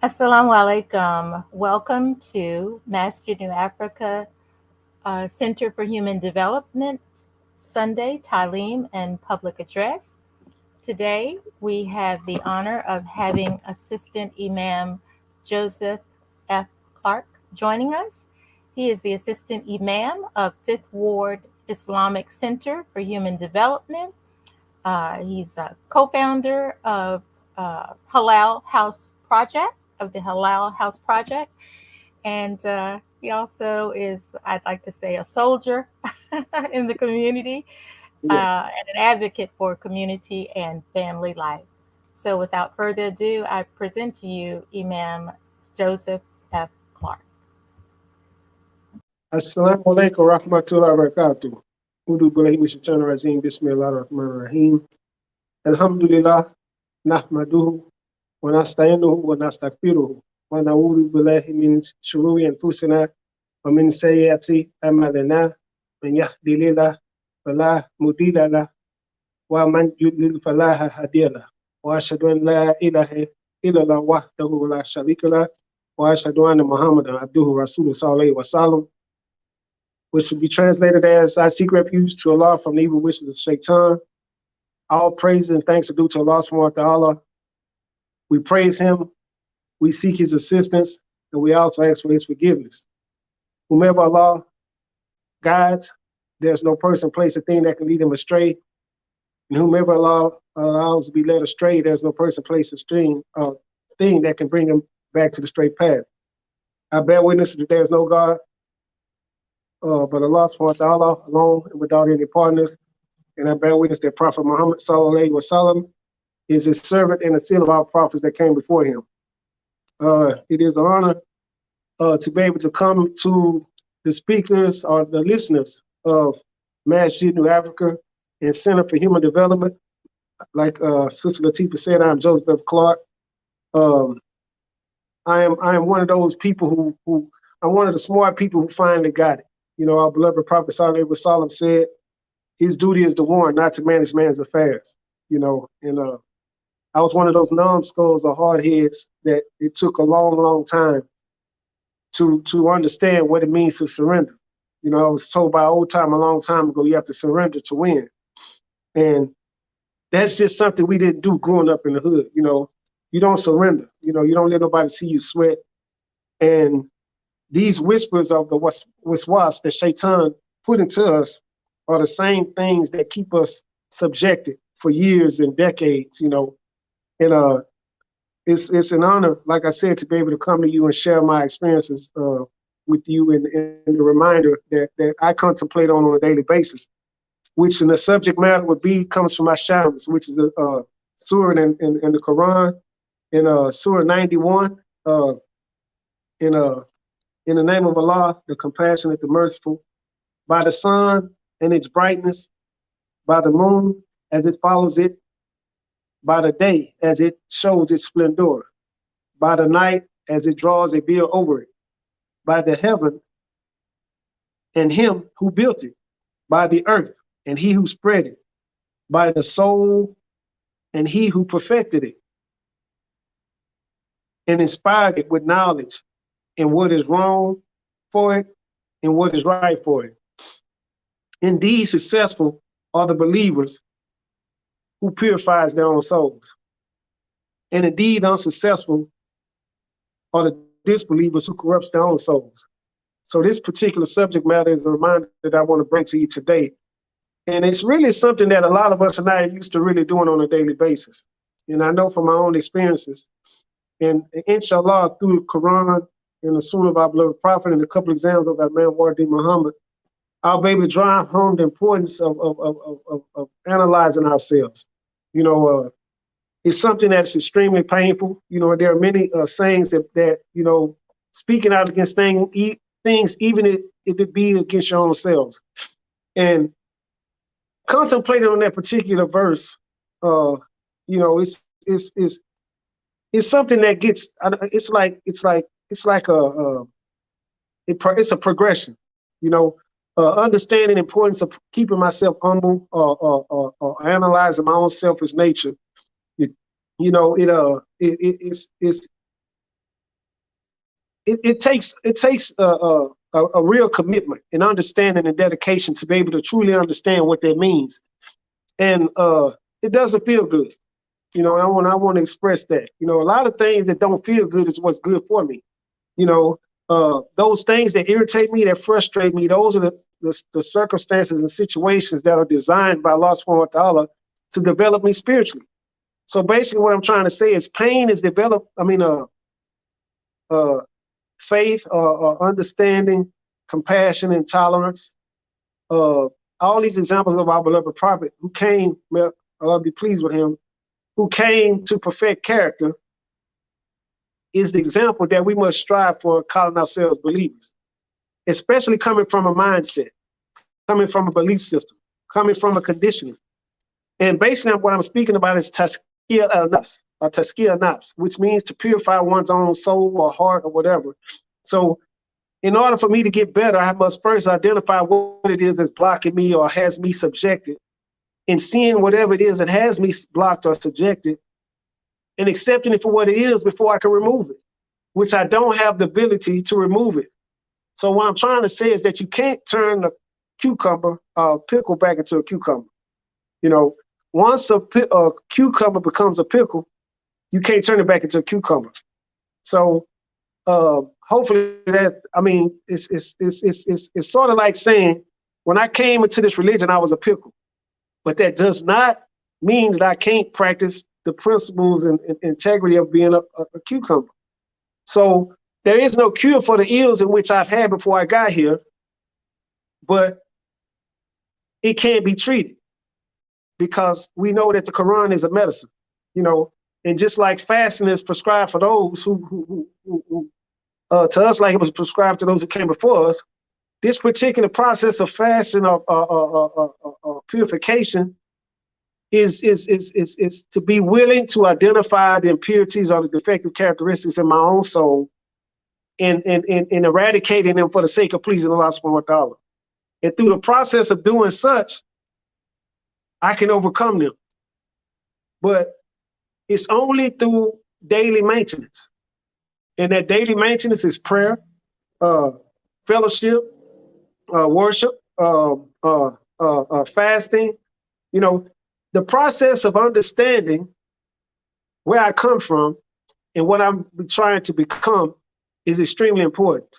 Assalamu alaikum. Welcome to Masjid New Africa Center for Human Development Sunday Talim and Public Address. Today we have the honor of having Assistant Imam Joseph F. Clark joining us. He is the Assistant Imam of Fifth Ward Islamic Center for Human Development. He's a co-founder of Halal House Project, of the Halal House Project. And he also is, I'd like to say, a soldier in the community Yeah. and an advocate for community and family life. So without further ado, I present to you Imam Joseph F. Clark. Assalamu alaikum rahmatullahi wa barakatuh. Udu billahi min shaitanir rajim. Bismillahir rahmanir rahim. Alhamdulillah nahmaduhu wa nasta'inuhu wa nastaghfiruhu wa na'udhu billahi min shururi anfusina wa min sayyiati a'malina. Man yahdihillahu fala mudilla lahu wa man yudlil fala hadiya lahu. Wa ashhadu an la ilaha illallah wahdahu la sharika lahu wa ashhadu anna Muhammadan abduhu rasuluhu sallallahu alaihi wasallam, which would be translated as, I seek refuge to Allah from the evil wishes of Shaitan. All praises and thanks are due to Allah subhanahu wa ta'ala. We praise him, we seek his assistance, and we also ask for his forgiveness. Whomever Allah guides, there's no person, place, or thing that can lead him astray. And whomever Allah allows to be led astray, there's no person, place, or thing that can bring him back to the straight path. I bear witness that there is no God but Allah subhanahu wa ta'ala alone and without any partners. And I bear witness that Prophet Muhammad sallallahu alaihi wasallam is his servant and the seal of our prophets that came before him. It is an honor to be able to come to the speakers or the listeners of Masjid New Africa and Center for Human Development. Like Sister Latifah said, I'm Joseph F. Clark. I am one of those people who I'm one of the smart people who finally got it. You know, our beloved Prophet Sallallahu Alaihi Wasallam said, his duty is to warn, not to manage man's affairs. You know, and I was one of those numbskulls or hardheads that it took a long, long time to understand what it means to surrender. You know, I was told by old time a long time ago, you have to surrender to win. And that's just something we didn't do growing up in the hood. You know, you don't surrender. You know, you don't let nobody see you sweat. And these whispers of the waswas that Shaitan put into us are the same things that keep us subjected for years and decades, you know. And it's an honor, like I said, to be able to come to you and share my experiences with you and the reminder that I contemplate on a daily basis, which in the subject matter would be, comes from Shams, which is a surah in the Quran, in Surah 91, in the name of Allah, the compassionate, the merciful, by the sun and its brightness, by the moon as it follows it, by the day as it shows its splendor, by the night as it draws a veil over it, by the heaven and him who built it, by the earth and he who spread it, by the soul and he who perfected it, and inspired it with knowledge and what is wrong for it and what is right for it. Indeed, successful are the believers who purifies their own souls. And indeed, unsuccessful are the disbelievers who corrupts their own souls. So this particular subject matter is a reminder that I want to bring to you today. And it's really something that a lot of us are not used to really doing on a daily basis. And I know from my own experiences, and inshallah, through the Quran and the Sunnah of our beloved Prophet and a couple examples of our man Wardi Muhammad, I'll be able to drive home the importance of analyzing ourselves. You know, it's something that's extremely painful. You know, there are many sayings that you know, speaking out against things, even if it be against your own selves. And contemplating on that particular verse, you know, it's something that gets. It's a progression. You know. Understanding the importance of keeping myself humble or analyzing my own selfish nature. It's it takes a real commitment and understanding and dedication to be able to truly understand what that means. And it doesn't feel good. You know, and I want to express that. You know, a lot of things that don't feel good is what's good for me. You know, those things that irritate me, that frustrate me, those are the circumstances and situations that are designed by Allah subhanahu wa ta'ala to develop me spiritually. So basically what I'm trying to say is pain is developed, faith, understanding, compassion, and tolerance. All these examples of our beloved prophet who came, may Allah be pleased with him, who came to perfect character, is the example that we must strive for, calling ourselves believers, especially coming from a mindset, coming from a belief system, coming from a conditioning. And basically what I'm speaking about is tazkiyah al-nafs, or tazkiyah al-nafs, which means to purify one's own soul or heart or whatever. So in order for me to get better, I must first identify what it is that's blocking me or has me subjected, and seeing whatever it is that has me blocked or subjected, and accepting it for what it is before I can remove it, which I don't have the ability to remove it. So what I'm trying to say is that you can't turn a pickle back into a cucumber. You know, once a cucumber becomes a pickle, you can't turn it back into a cucumber. So hopefully that, I mean, it's sort of like saying, when I came into this religion, I was a pickle, but that does not mean that I can't practice the principles and integrity of being a cucumber. So there is no cure for the ills in which I've had before I got here, but it can't be treated because we know that the Quran is a medicine, you know, and just like fasting is prescribed for those who to us, like it was prescribed to those who came before us, this particular process of fasting or purification is to be willing to identify the impurities or the defective characteristics in my own soul and eradicating them for the sake of pleasing Allah subhanahu wa ta'ala. And through the process of doing such, I can overcome them. But it's only through daily maintenance. And that daily maintenance is prayer, fellowship, worship, fasting. You know, the process of understanding where I come from and what I'm trying to become is extremely important.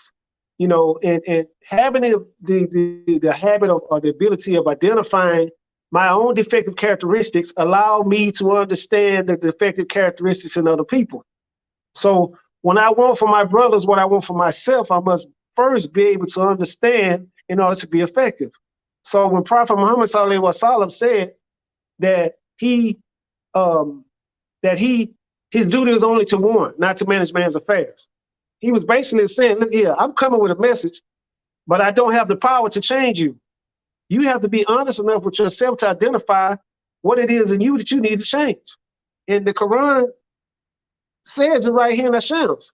You know, and having the habit of, or the ability of identifying my own defective characteristics allow me to understand the defective characteristics in other people. So when I want for my brothers what I want for myself, I must first be able to understand in order to be effective. So when Prophet Muhammad sallallahu alaihi wasallam said that his duty is only to warn, not to manage man's affairs, he was basically saying, look here, I'm coming with a message, but I don't have the power to change you. You have to be honest enough with yourself to identify what it is in you that you need to change. And the Quran says it right here in the Shams.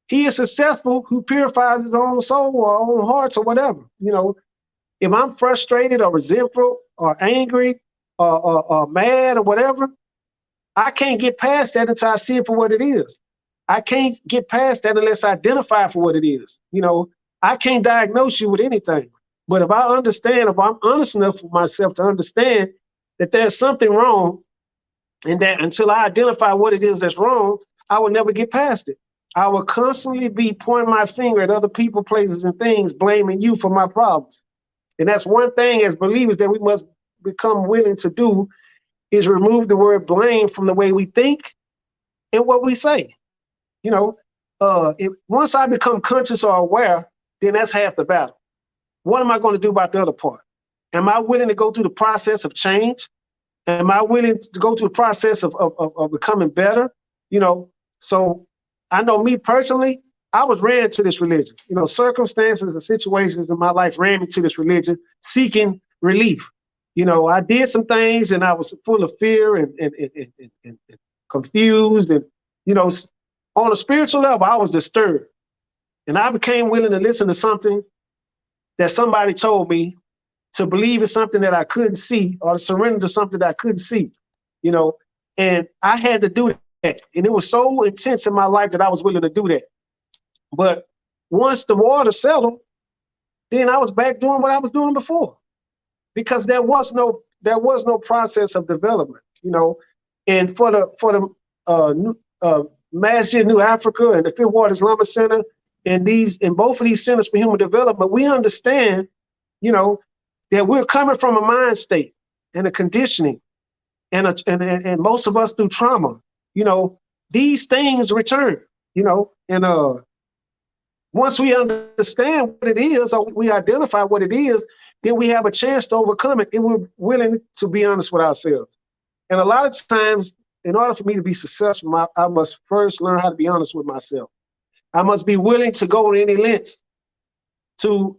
He is successful who purifies his own soul or own hearts or whatever. You know, if I'm frustrated or resentful or angry or mad or whatever, I can't get past that until I see it for what it is. I can't get past that unless I identify for what it is. You know, I can't diagnose you with anything. But if I understand, if I'm honest enough with myself to understand that there's something wrong, and that until I identify what it is that's wrong, I will never get past it. I will constantly be pointing my finger at other people, places, and things, blaming you for my problems. And that's one thing as believers that we must become willing to do, is remove the word blame from the way we think and what we say. You know, once I become conscious or aware, then that's half the battle. What am I going to do about the other part? Am I willing to go through the process of change? Am I willing to go through the process of becoming better? You know, so I know me personally, I was ran to this religion. You know, circumstances and situations in my life ran me to this religion seeking relief. You know, I did some things and I was full of fear and confused. And, you know, on a spiritual level, I was disturbed. And I became willing to listen to something that somebody told me, to believe in something that I couldn't see, or to surrender to something that I couldn't see, you know, and I had to do that. And it was so intense in my life that I was willing to do that. But once the water settled, then I was back doing what I was doing before, because there was no process of development, you know. And for the Masjid New Africa and the Fifth Ward Islamic Center, and both of these centers for human development, we understand, you know, that we're coming from a mind state and a conditioning, and most of us through trauma, you know, these things return, you know, and once we understand what it is, or we identify what it is, then we have a chance to overcome it, and we're willing to be honest with ourselves. And a lot of times, in order for me to be successful, I must first learn how to be honest with myself. I must be willing to go to any lengths to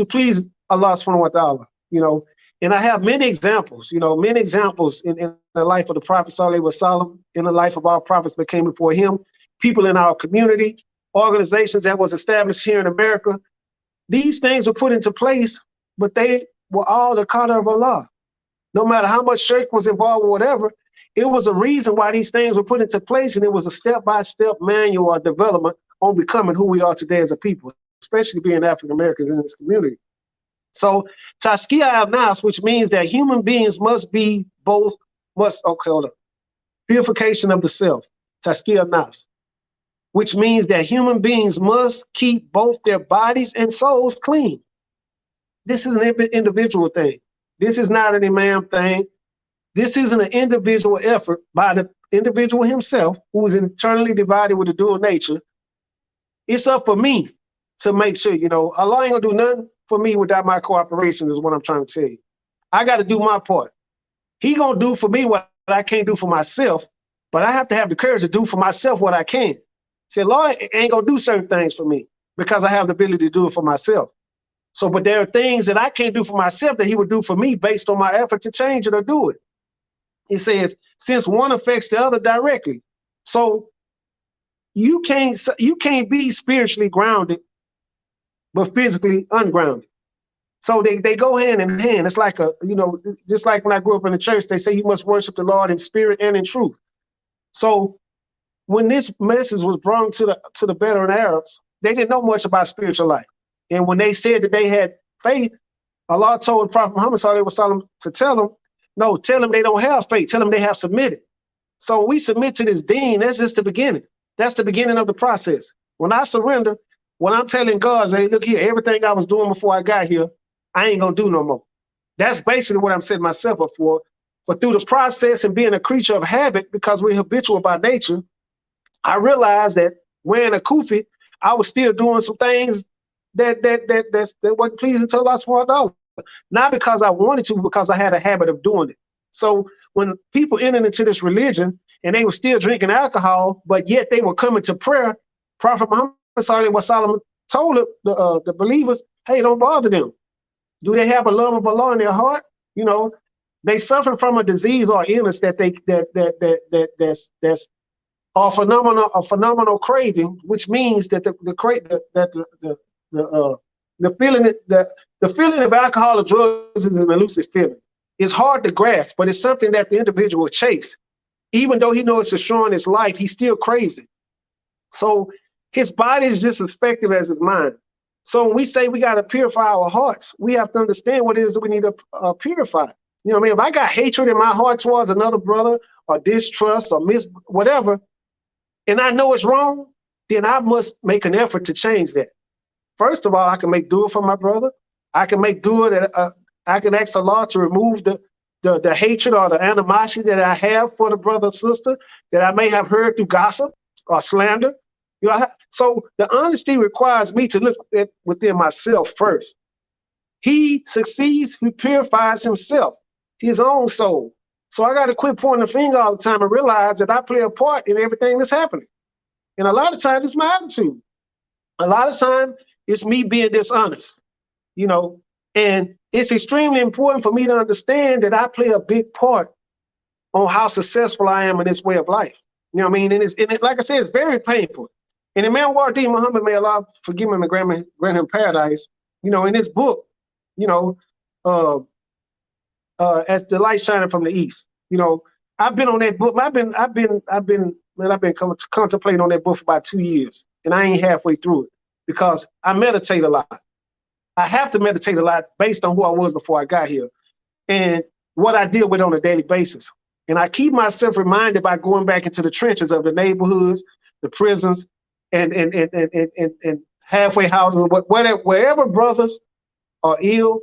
please Allah subhanahu wa ta'ala, you know. And I have many examples, you know, in the life of the Prophet sallallahu alaihi wasallam, in the life of our prophets that came before him, people in our community, organizations that was established here in America. These things were put into place, but they were all the qadr of Allah. No matter how much shirk was involved or whatever, it was a reason why these things were put into place, and it was a step-by-step manual or development on becoming who we are today as a people, especially being African Americans in this community. So Tazkiyah al-Nafs, which means that human beings must be purification of the self, Tazkiyah al-Nafs, which means that human beings must keep both their bodies and souls clean. This is an individual thing. This is not an Imam thing. This isn't an individual effort by the individual himself, who is internally divided with a dual nature. It's up for me to make sure, you know, Allah ain't gonna do nothing for me without my cooperation, is what I'm trying to tell you. I got to do my part. He gonna do for me what I can't do for myself, but I have to have the courage to do for myself what I can. See, Lord ain't gonna do certain things for me because I have the ability to do it for myself. So, but there are things that I can't do for myself that he would do for me based on my effort to change it or do it. He says, since one affects the other directly. So you can't be spiritually grounded, but physically ungrounded. So they go hand in hand. It's like just like when I grew up in the church, they say you must worship the Lord in spirit and in truth. So when this message was brought to the Bedouin Arabs, they didn't know much about spiritual life. And when they said that they had faith, Allah told Prophet Muhammad sallallahu alaihi wasallam to tell them they don't have faith. Tell them they have submitted. So when we submit to this deen, that's just the beginning. That's the beginning of the process. When I surrender, when I'm telling God, hey, look here, everything I was doing before I got here, I ain't gonna do no more. That's basically what I'm setting myself up for. But through the process and being a creature of habit, because we're habitual by nature, I realized that wearing a kufi, I was still doing some things that wasn't pleasing to Allah subhanahu wa ta'ala. Not because I wanted to, because I had a habit of doing it. So when people entered into this religion and they were still drinking alcohol, but yet they were coming to prayer, Prophet Muhammad sallallahu alaihi wasallam told the believers, hey, don't bother them. Do they have a love of Allah in their heart? You know, they suffer from a disease or illness that's a phenomenal craving, which means that the feeling of alcohol or drugs is an elusive feeling. It's hard to grasp, but it's something that the individual chase. Even though he knows it's destroying his life, he still craves it. So his body is just as effective as his mind. So when we say we got to purify our hearts, we have to understand what it is that we need to purify. You know what I mean? If I got hatred in my heart towards another brother, or distrust, or whatever, and I know it's wrong, then I must make an effort to change that. First of all, I can make dua for my brother. I can make dua that I can ask Allah to remove the hatred or the animosity that I have for the brother or sister that I may have heard through gossip or slander. You know, so the honesty requires me to look at within myself first. He succeeds who purifies himself, his own soul. So I got to quit pointing the finger all the time and realize that I play a part in everything that's happening. And a lot of times it's my attitude. A lot of times it's me being dishonest, you know, and it's extremely important for me to understand that I play a big part on how successful I am in this way of life. You know what I mean? And it's like I said, it's very painful. And Imam Wardi Muhammad, may Allah forgive him and grant him paradise, you know, in his book, you know, as the light shining from the east. You know, I've been on that book. I've been contemplating on that book for about 2 years. and I ain't halfway through it because I meditate a lot. I have to meditate a lot based on who I was before I got here and what I deal with on a daily basis. And I keep myself reminded by going back into the trenches of the neighborhoods, the prisons, and halfway houses, wherever brothers are ill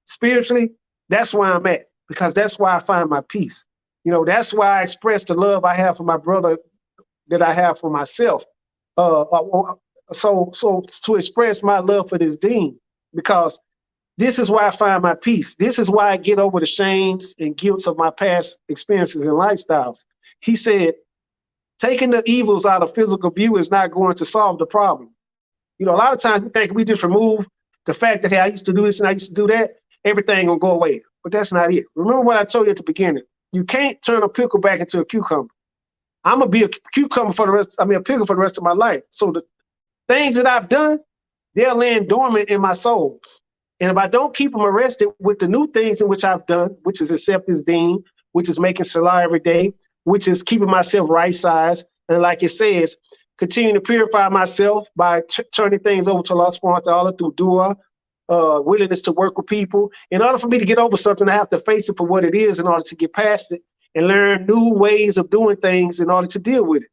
spiritually, that's where I'm at, because that's why I find my peace. That's why I express the love I have for my brother that I have for myself. So to express my love for this dean, because this is why I find my peace. This is why I get over the shames and guilts of my past experiences and lifestyles. He said, taking the evils out of physical view is not going to solve the problem. A lot of times we think we just remove the fact that, hey, I used to do this and I used to do that, everything will go away. But that's not it. Remember what I told you at the beginning. You can't turn a pickle back into a cucumber. I'm going to be a pickle for the rest of my life. So the things that I've done, they're laying dormant in my soul. And if I don't keep them arrested with the new things in which I've done, which is accept this deen, which is making salah every day, which is keeping myself right size, and like it says, continue to purify myself by turning things over to Allah subhanahu wa ta'ala through dua, willingness to work with people. In order for me to get over something, I have to face it for what it is in order to get past it and learn new ways of doing things in order to deal with it.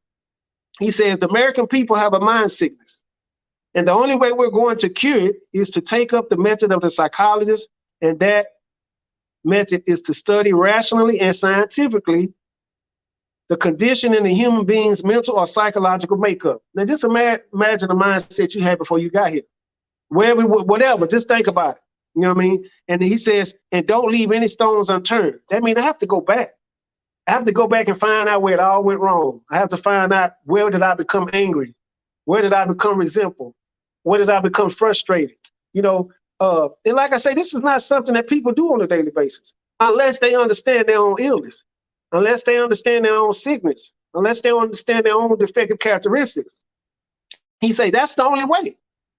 He says the American people have a mind sickness. And the only way we're going to cure it is to take up the method of the psychologist, and that method is to study rationally and scientifically the condition in the human being's mental or psychological makeup. Now, just imagine the mindset you had before you got here. Whatever, just think about it. You know what I mean? And he says, and don't leave any stones unturned. That means I have to go back. I have to go back and find out where it all went wrong. I have to find out, where did I become angry? Where did I become resentful? Where did I become frustrated? And like I say, this is not something that people do on a daily basis unless they understand their own illness, unless they understand their own sickness, unless they understand their own defective characteristics. He said, that's the only way.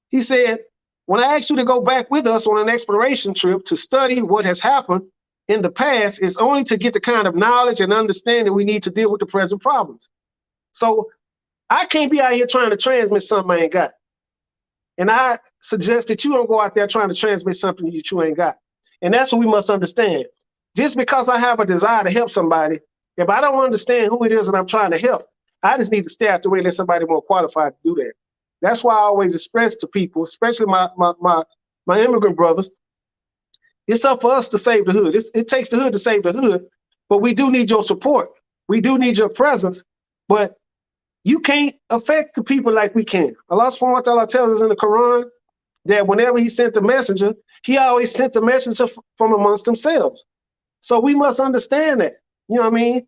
He said, when I asked you to go back with us on an exploration trip to study what has happened in the past, it's only to get the kind of knowledge and understanding we need to deal with the present problems. So I can't be out here trying to transmit something I ain't got. And I suggest that you don't go out there trying to transmit something that you ain't got. And that's what we must understand. Just because I have a desire to help somebody, if I don't understand who it is that I'm trying to help, I just need to stay out the way and let somebody more qualified to do that. That's why I always express to people, especially my immigrant brothers, it's up for us to save the hood. It takes the hood to save the hood, but we do need your support. We do need your presence, but you can't affect the people like we can. Allah subhanahu wa ta'ala tells us in the Quran that whenever he sent the messenger, he always sent the messenger from amongst themselves. So we must understand that. You know what I mean?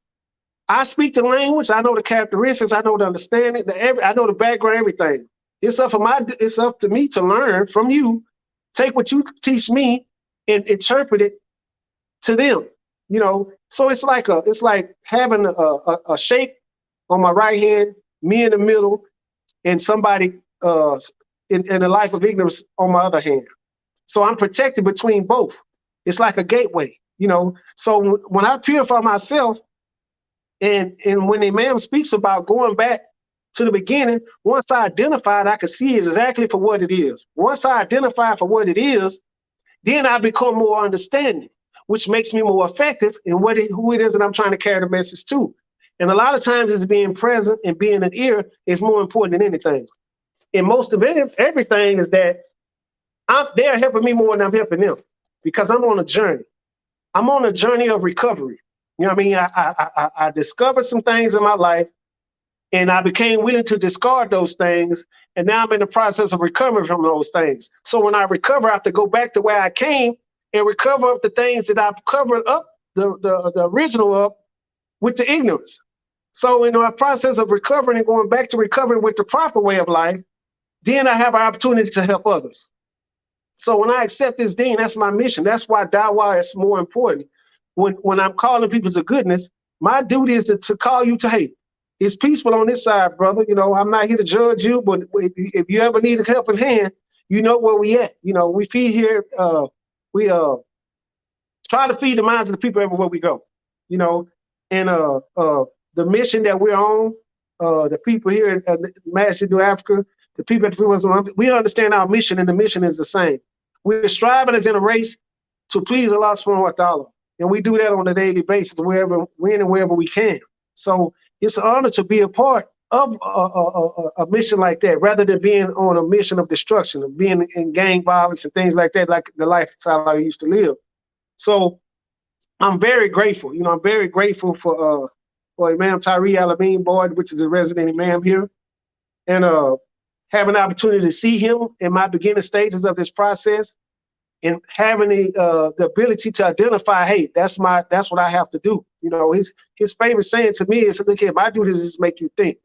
I speak the language. I know the characteristics. I know the understanding. I know the background, everything. It's up to me to learn from you. Take what you teach me and interpret it to them. So it's like having a shape on my right hand, me in the middle, and somebody in a life of ignorance on my other hand. So I'm protected between both. It's like a gateway, So when I purify myself, and when the Imam speaks about going back to the beginning, once I identify it, I can see it exactly for what it is. Once I identify for what it is, then I become more understanding, which makes me more effective in who it is that I'm trying to carry the message to. And a lot of times it's being present and being an ear is more important than anything. And most of everything is that they're helping me more than I'm helping them, because I'm on a journey. I'm on a journey of recovery. You know what I mean? I discovered some things in my life, and I became willing to discard those things. And now I'm in the process of recovering from those things. So when I recover, I have to go back to where I came and recover up the things that I've covered up, the original up, with the ignorance. So in our process of recovering and going back to recovering with the proper way of life, then I have an opportunity to help others. So when I accept this deen, that's my mission. That's why dawah is more important. When I'm calling people to goodness, my duty is to call you to hate. It's peaceful on this side, brother. I'm not here to judge you, but if you ever need a helping hand, you know where we at. We feed here. We try to feed the minds of the people everywhere we go. And the mission that we're on, the people here at Masjid New Africa, the people at the we understand our mission, and the mission is the same. We're striving as in a race to please Allah subhanahu wa ta'ala. And we do that on a daily basis, when and wherever we can. So it's an honor to be a part of a mission like that, rather than being on a mission of destruction, of being in gang violence and things like that, like the lifestyle I used to live. So I'm very grateful. I'm very grateful for Imam Tariq Al-Amin Boyd, which is a resident Imam here, and having the opportunity to see him in my beginning stages of this process, and having the ability to identify, hey, that's what I have to do. His favorite saying to me is, look here, my duty is to make you think.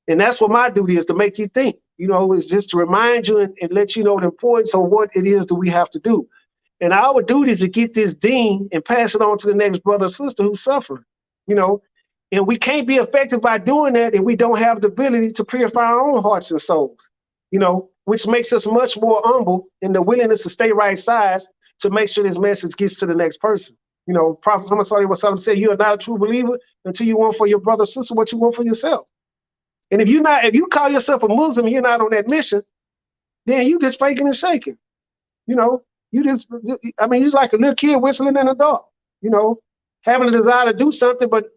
And that's what my duty is, to make you think. It's just to remind you and let you know the importance of what it is that we have to do. And our duty is to get this deen and pass it on to the next brother or sister who's suffering. And we can't be effective by doing that if we don't have the ability to purify our own hearts and souls, which makes us much more humble in the willingness to stay right size to make sure this message gets to the next person. Prophet Muhammad Sallallahu Alaihi Wasallam said, you are not a true believer until you want for your brother or sister what you want for yourself. And if you call yourself a Muslim and you're not on that mission, then you just faking and shaking. You just like a little kid whistling in the dark, having a desire to do something, but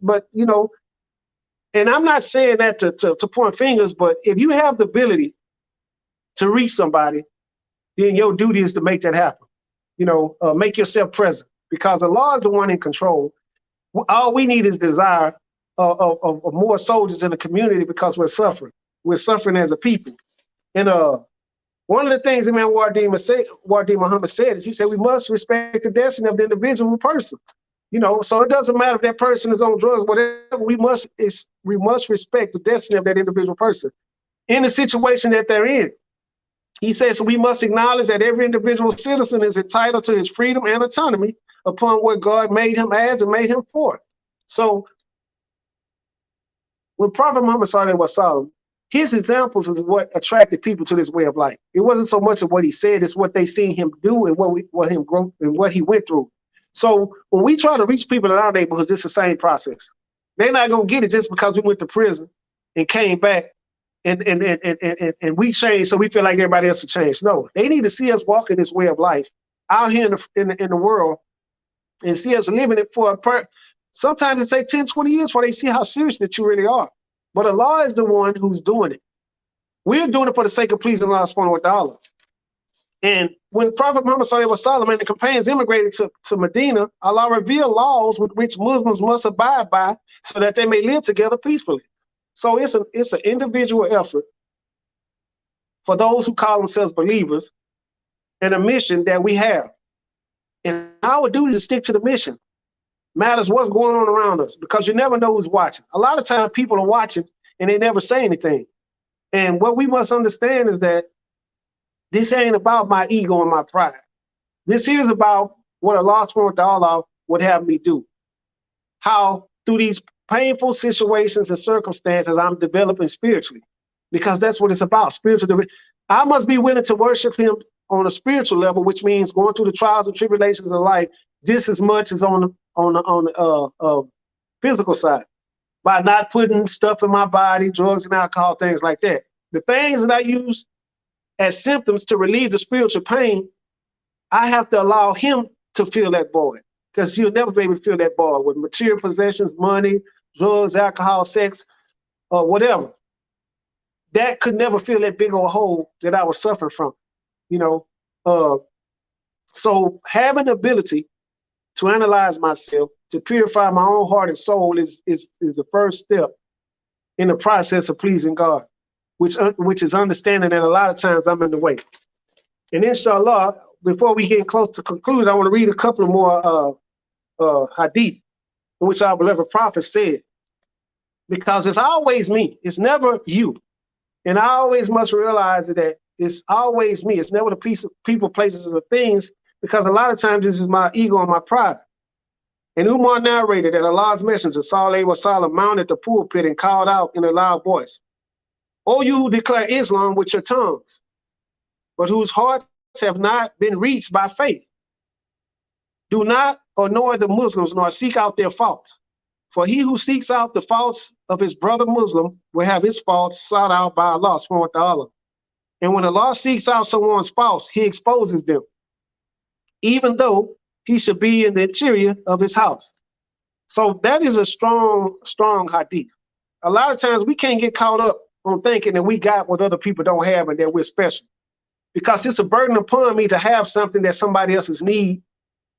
and I'm not saying that to point fingers, but if you have the ability to reach somebody, then your duty is to make that happen. Make yourself present, because Allah is the one in control. All we need is desire of more soldiers in the community, because we're suffering. We're suffering as a people. And one of the things Imam Wardi Muhammad said is, he said, we must respect the destiny of the individual person. So it doesn't matter if that person is on drugs, whatever, we must respect the destiny of that individual person in the situation that they're in. He says, we must acknowledge that every individual citizen is entitled to his freedom and autonomy upon what God made him as and made him for. So when Prophet Muhammad Sallallahu Alaihi Wasallam, his examples is what attracted people to this way of life. It wasn't so much of what he said, it's what they seen him do and what he went through. So when we try to reach people in our neighborhoods, it's the same process. They're not gonna get it just because we went to prison and came back and we changed, so we feel like everybody else will change. No, they need to see us walking this way of life out here in the world, and see us living it for sometimes it takes 10, 20 years before they see how serious that you really are. But Allah is the one who's doing it. We're doing it for the sake of pleasing Allah subhanahu wa ta'ala. And when Prophet Muhammad Sallallahu Alaihi Wasallam and the companions immigrated to Medina, Allah revealed laws with which Muslims must abide by so that they may live together peacefully. So it's an individual effort for those who call themselves believers, and a mission that we have. And our duty is to stick to the mission. Matters what's going on around us, because you never know who's watching. A lot of times people are watching and they never say anything. And what we must understand is that this ain't about my ego and my pride. This is about what Allah subhanahu wa ta'ala would have me do. How through these painful situations and circumstances I'm developing spiritually, because that's what it's about, spiritual. I must be willing to worship him on a spiritual level, which means going through the trials and tribulations of life just as much as on the physical side, by not putting stuff in my body, drugs and alcohol, things like that. The things that I use as symptoms to relieve the spiritual pain, I have to allow him to fill that void, because you'll never be able to fill that void with material possessions, money, drugs, alcohol, sex, or whatever. That could never fill that big old hole that I was suffering from, So having the ability to analyze myself, to purify my own heart and soul is the first step in the process of pleasing God, which is understanding that a lot of times I'm in the way. And inshallah, before we get close to conclusion, I want to read a couple of more hadith in which our beloved prophet said, because it's always me, it's never you. And I always must realize that it's always me. It's never the people, places, or things, because a lot of times this is my ego and my pride. And Umar narrated that Allah's messenger, Sallallahu Alaihi Wasallam, mounted the pulpit and called out in a loud voice, "O you who declare Islam with your tongues, but whose hearts have not been reached by faith, do not annoy the Muslims nor seek out their faults. For he who seeks out the faults of his brother Muslim will have his faults sought out by Allah subhanahu wa ta'ala. And when Allah seeks out someone's faults, he exposes them, even though he should be in the interior of his house. So that is a strong, strong hadith. A lot of times we can't get caught up on thinking that we got what other people don't have and that we're special. Because it's a burden upon me to have something that somebody else's need,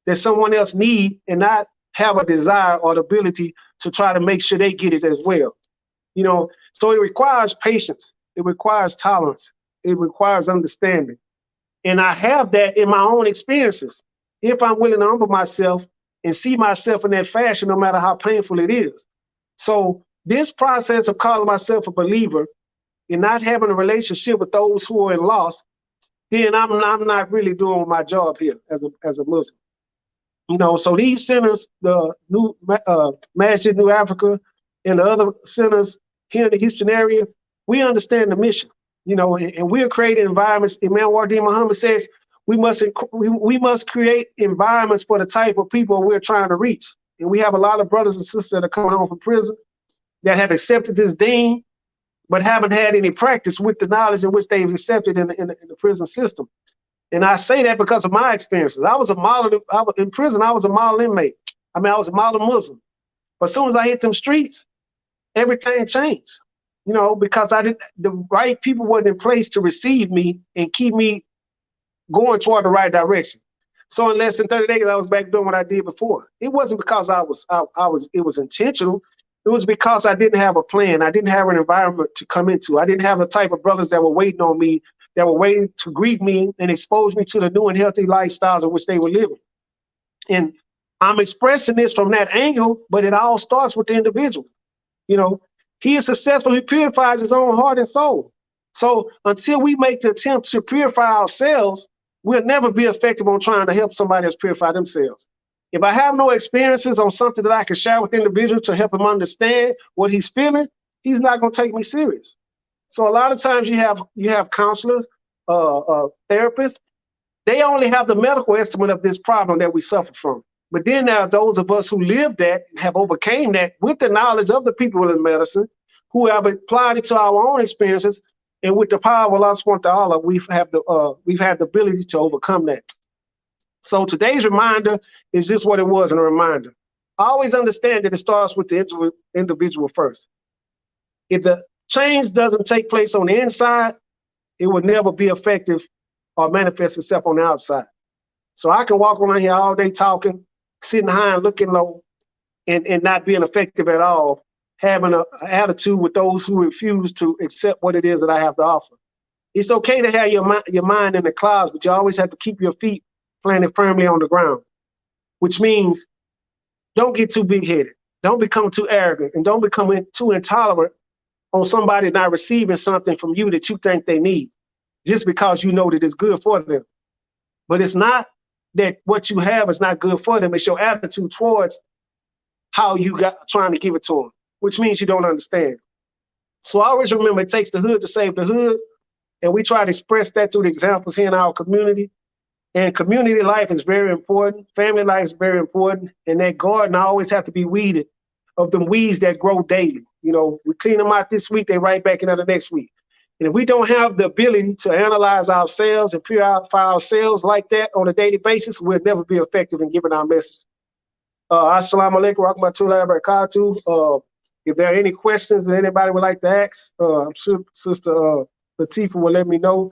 that someone else need, and not have a desire or the ability to try to make sure they get it as well. You know, so it requires patience. It requires tolerance. It requires understanding. And I have that in my own experiences. If I'm willing to humble myself and see myself in that fashion, no matter how painful it is. So this process of calling myself a believer and not having a relationship with those who are in loss, then I'm not really doing my job here as a Muslim. You know, so these centers, the new Masjid New Africa and the other centers here in the Houston area, we understand the mission, you know, and we're creating environments. Imam Wardi Muhammad says we must create environments for the type of people we're trying to reach. And we have a lot of brothers and sisters that are coming home from prison that have accepted this deen, but haven't had any practice with the knowledge in which they've accepted in the prison system. And I say that because of my experiences. In prison, I was a model inmate. I mean, I was a model Muslim. But as soon as I hit them streets, everything changed, you know, because the right people weren't in place to receive me and keep me going toward the right direction. So in less than 30 days, I was back doing what I did before. It wasn't because it was intentional. It was because I didn't have a plan. I didn't have an environment to come into. I didn't have the type of brothers that were waiting on me, that were waiting to greet me and expose me to the new and healthy lifestyles in which they were living. And I'm expressing this from that angle, but it all starts with the individual. You know, he is successful. He purifies his own heart and soul. So until we make the attempt to purify ourselves, we'll never be effective on trying to help somebody else purify themselves. If I have no experiences on something that I can share with individuals to help him understand what he's feeling, he's not going to take me serious. So a lot of times you have counselors, therapists. They only have the medical estimate of this problem that we suffer from. But then there are those of us who live that and have overcame that with the knowledge of the people in medicine, who have applied it to our own experiences, and with the power of Allah subhanahu wa ta'ala, we've had the ability to overcome that. So today's reminder is just what it was, a reminder. Always understand that it starts with the individual first. If the change doesn't take place on the inside, it will never be effective or manifest itself on the outside. So I can walk around here all day talking, sitting high and looking low, and not being effective at all, having an attitude with those who refuse to accept what it is that I have to offer. It's okay to have your mind in the clouds, but you always have to keep your feet planted firmly on the ground, which means don't get too big-headed. Don't become too arrogant, and don't become too intolerant on somebody not receiving something from you that you think they need, just because you know that it's good for them. But it's not that what you have is not good for them. It's your attitude towards how you got trying to give it to them, which means you don't understand. So always remember, it takes the hood to save the hood. And we try to express that through the examples here in our community. And community life is very important. Family life is very important. And that garden always have to be weeded of them weeds that grow daily. You know, we clean them out this week, they right back into the next week. And if we don't have the ability to analyze ourselves and purify ourselves like that on a daily basis, we'll never be effective in giving our message. Assalamu alaikum wa rahmatullahi wa barakatuh. If there are any questions that anybody would like to ask, I'm sure Sister Latifa will let me know.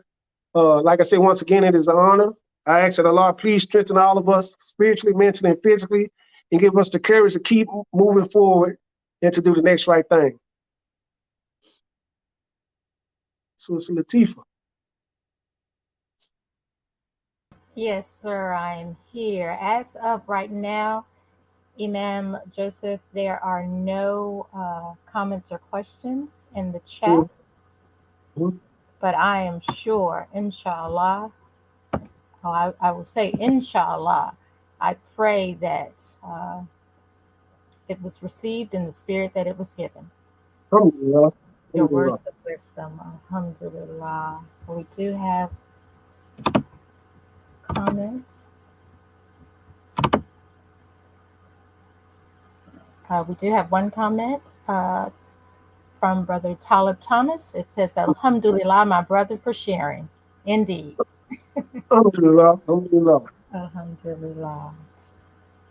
Like I said, once again, it is an honor. I ask that Allah please strengthen all of us spiritually, mentally, and physically, and give us the courage to keep moving forward and to do the next right thing. Sister Latifa. Yes, sir, I'm here. As of right now, Imam Joseph, there are no comments or questions in the chat, but I am sure, inshallah, I will say inshallah, I pray that it was received in the spirit that it was given. Alhamdulillah. Your words of wisdom, alhamdulillah. We do have comments. We do have one comment from Brother Talib Thomas. It says, Alhamdulillah, my brother, for sharing. Indeed. Alhamdulillah, alhamdulillah. Alhamdulillah.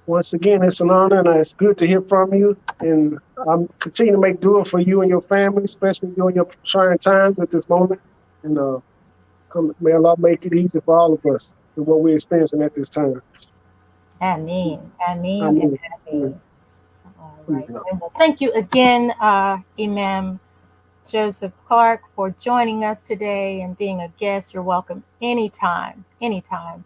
Once again, it's an honor and it's good to hear from you. And I'm continue to make dua for you and your family, especially during your trying times at this moment. And may Allah make it easy for all of us and what we're experiencing at this time. Ameen. Ameen. Ameen. And ameen. All right. And well, thank you again, Imam Joseph Clark, for joining us today and being a guest. You're welcome anytime, anytime.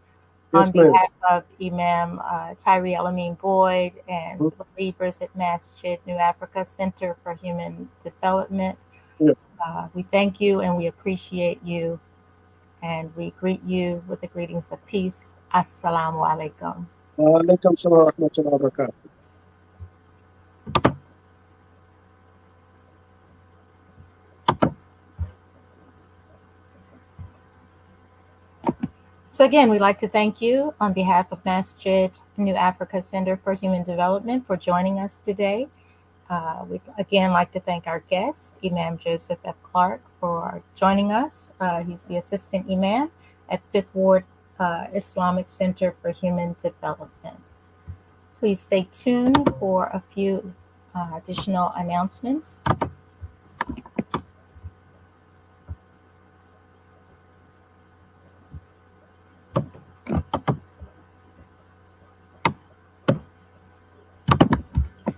Yes, On behalf of Imam Tyree Alameen Boyd and believers at Masjid New Africa Center for Human Development, yes. We thank you and we appreciate you. And we greet you with the greetings of peace. Assalamu alaikum. Alaikum salam wa rahmatullahi wa barakatuh. So again, we'd like to thank you on behalf of Masjid New Africa Center for Human Development for joining us today. We'd again like to thank our guest, Imam Joseph F. Clark, for joining us. He's the Assistant Imam at Fifth Ward Islamic Center for Human Development. Please stay tuned for a few additional announcements.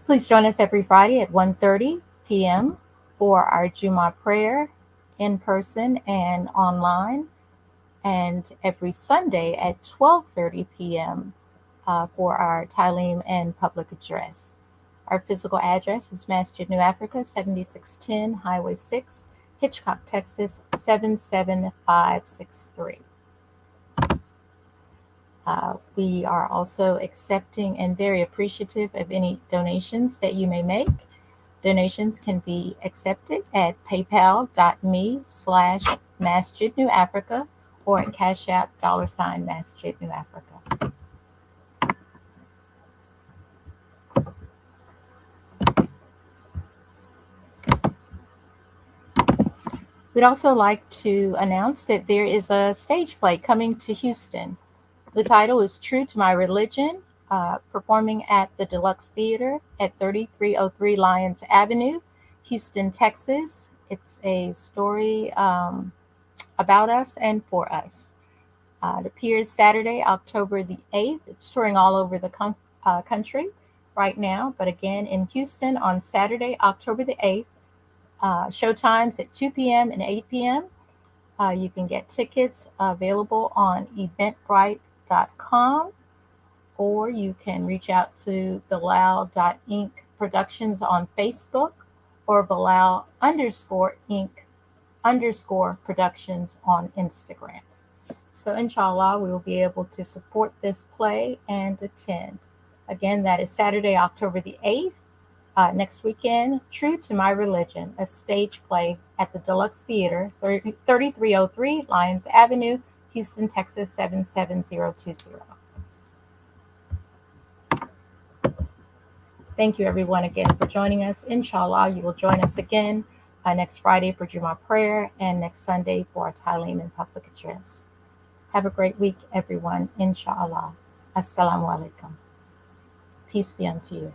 Please join us every Friday at 1:30 p.m. for our Jummah prayer in person and online, and every Sunday at 12:30 p.m. For our Talim and public address. Our physical address is Masjid New Africa, 7610 Highway 6, Hitchcock, Texas, 77563. We are also accepting and very appreciative of any donations that you may make. Donations can be accepted at paypal.me/MasjidNewAfrica or at CASHAPP $MasjidNewAfrica. We'd also like to announce that there is a stage play coming to Houston. The title is True to My Religion, performing at the Deluxe Theater at 3303 Lyons Avenue, Houston, Texas. It's a story about us and for us. It appears Saturday, October the 8th. It's touring all over the country right now, but again in Houston on Saturday, October the 8th. Show times at 2 p.m. and 8 p.m. You can get tickets available on eventbrite.com, or you can reach out to Bilal.Inc. Productions on Facebook or Bilal_Inc_Productions on Instagram. So inshallah, we will be able to support this play and attend. Again, that is Saturday, October the 8th. Next weekend, True to My Religion, a stage play at the Deluxe Theater, 3303 Lyons Avenue, Houston, Texas, 77020. Thank you, everyone, again for joining us. Inshallah, you will join us again next Friday for Jummah prayer and next Sunday for our Talim and public address. Have a great week, everyone. Inshallah. Assalamu alaikum. Peace be unto you.